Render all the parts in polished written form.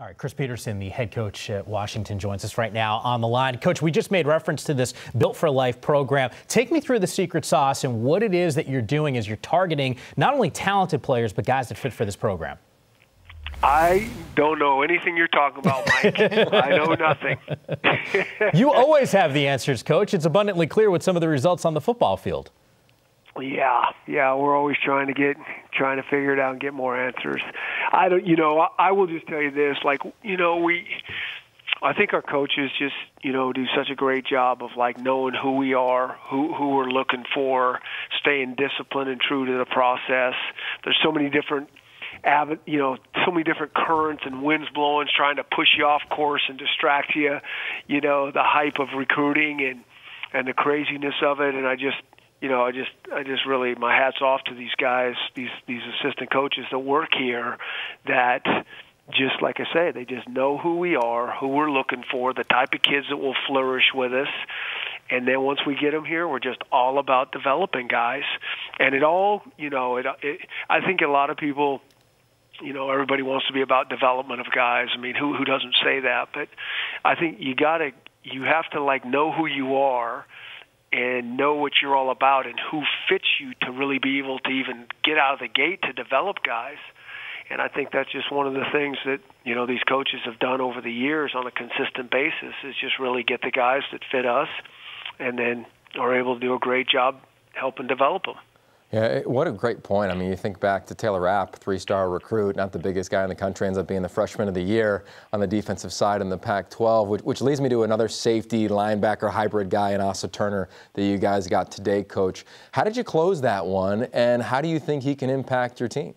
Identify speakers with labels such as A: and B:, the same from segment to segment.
A: All right, Chris Petersen, the head coach at Washington, joins us right now on the line. Coach, we just made reference to this Built for Life program. Take me through the secret sauce and what it is that you're doing as you're targeting not only talented players, but guys that fit for this program.
B: I don't know anything you're talking about, Mike. I know nothing.
A: You always have the answers, Coach. It's abundantly clear with some of the results on the football field.
B: Yeah, we're always trying to figure it out and get more answers. I will just tell you this, I think our coaches just, do such a great job of knowing who we are, who we're looking for, staying disciplined and true to the process. There's so many different so many different currents and winds blowing, trying to push you off course and distract you, the hype of recruiting and the craziness of it. And I just really, my hat's off to these guys, these assistant coaches that work here that just, like I say, they just know who we are, who we're looking for, the type of kids that will flourish with us. And then once we get them here, we're just all about developing guys. And it all, I think a lot of people, everybody wants to be about development of guys. I mean, who doesn't say that? But I think you have to know who you are and know what you're all about and who fits you to really be able to even get out of the gate to develop guys. And I think that's just one of the things that, these coaches have done over the years on a consistent basis is just really get the guys that fit us and then are able to do a great job helping develop them.
C: Yeah, what a great point. I mean, you think back to Taylor Rapp, 3-star recruit, not the biggest guy in the country, ends up being the freshman of the year on the defensive side in the Pac-12, which leads me to another safety linebacker hybrid guy in Asa Turner that you guys got today, Coach. How did you close that one, and how do you think he can impact your team?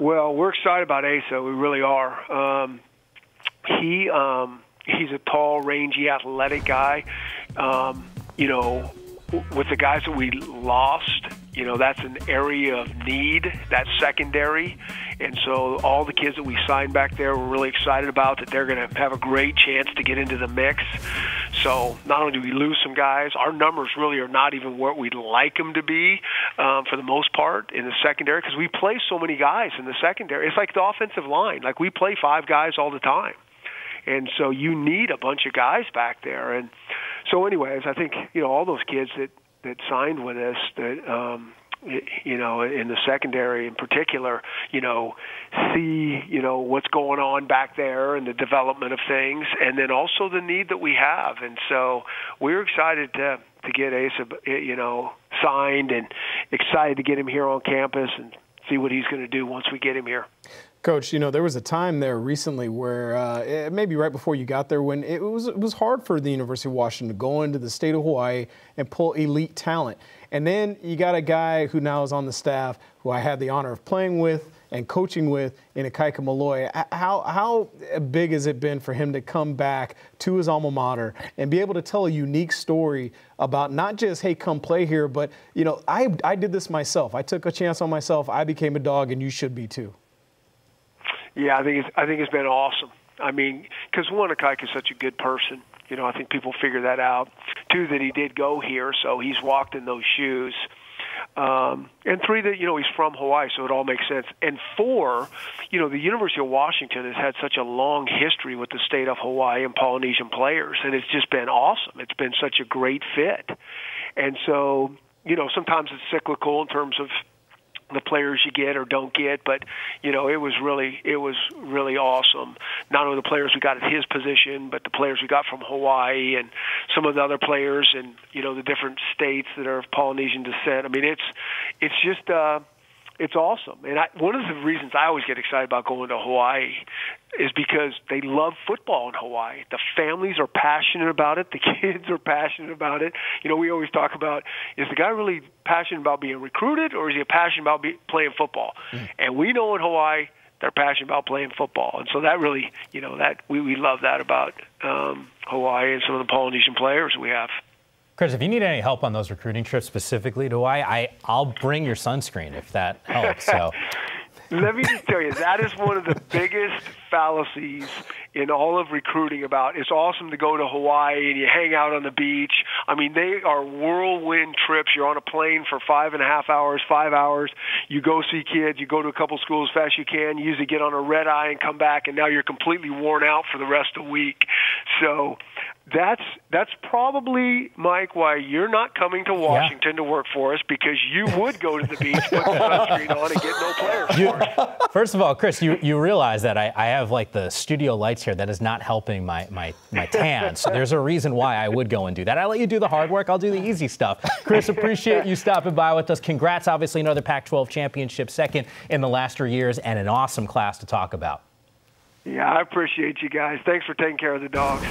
B: Well, we're excited about Asa. We really are. He's a tall, rangy, athletic guy. With the guys that we lost, that's an area of need, that's secondary. And so all the kids that we signed back there, we're really excited about that they're going to have a great chance to get into the mix. So not only do we lose some guys, our numbers really are not even where we'd like them to be for the most part in the secondary because we play so many guys in the secondary. It's like the offensive line. We play 5 guys all the time. And so you need a bunch of guys back there. And so anyways, I think, all those kids that signed with us that, in the secondary in particular, see, what's going on back there and the development of things and then also the need that we have. And so we're excited to get Asa, signed and excited to get him here on campus and see what he's going to do once we get him here.
D: Coach, there was a time there recently where maybe right before you got there when it was hard for the University of Washington to go into the state of Hawaii and pull elite talent. And then you got a guy who now is on the staff who I had the honor of playing with and coaching with in Ikaika Malloy. How big has it been for him to come back to his alma mater and be able to tell a unique story about not just, hey, come play here, but, I did this myself. I took a chance on myself. I became a dog, and you should be too.
B: Yeah, I think it's been awesome. I mean, because one, Ikaika is such a good person. I think people figure that out. 2, that he did go here, so he's walked in those shoes. And 3, that, he's from Hawaii, so it all makes sense. And 4, the University of Washington has had such a long history with the state of Hawaii and Polynesian players, and it's just been awesome. It's been such a great fit. And so, sometimes it's cyclical in terms of the players you get or don't get, but it was really awesome. Not only the players we got at his position, but the players we got from Hawaii and some of the other players and the different states that are of Polynesian descent. I mean, it's just it's awesome. And one of the reasons I always get excited about going to Hawaii is because they love football in Hawaii. The families are passionate about it. The kids are passionate about it. We always talk about, is the guy really passionate about being recruited or is he passionate about playing football? And we know in Hawaii they're passionate about playing football. And so that really, that we love that about Hawaii and some of the Polynesian players we have.
A: Chris, if you need any help on those recruiting trips specifically to Hawaii, I'll bring your sunscreen if that helps. So.
B: Let me just tell you, that is one of the biggest fallacies in all of recruiting about it's awesome to go to Hawaii and you hang out on the beach. I mean, they are whirlwind trips. You're on a plane for 5.5 hours, 5 hours. You go see kids. You go to a couple schools as fast as you can. You usually get on a red eye and come back, and now you're completely worn out for the rest of the week. So that's probably, Mike, why you're not coming to Washington to work for us, because you would go to the beach, put the sunscreen on, and get no players for us.
A: First of all, Chris, you realize that I have like the studio lights here that is not helping my tan. So there's a reason why I would go and do that. I let you do the hard work. I'll do the easy stuff. Chris, appreciate you stopping by with us. Congrats, obviously, another Pac-12 championship, second in the last 3 years, and an awesome class to talk about.
B: Yeah, I appreciate you guys. Thanks for taking care of the dogs.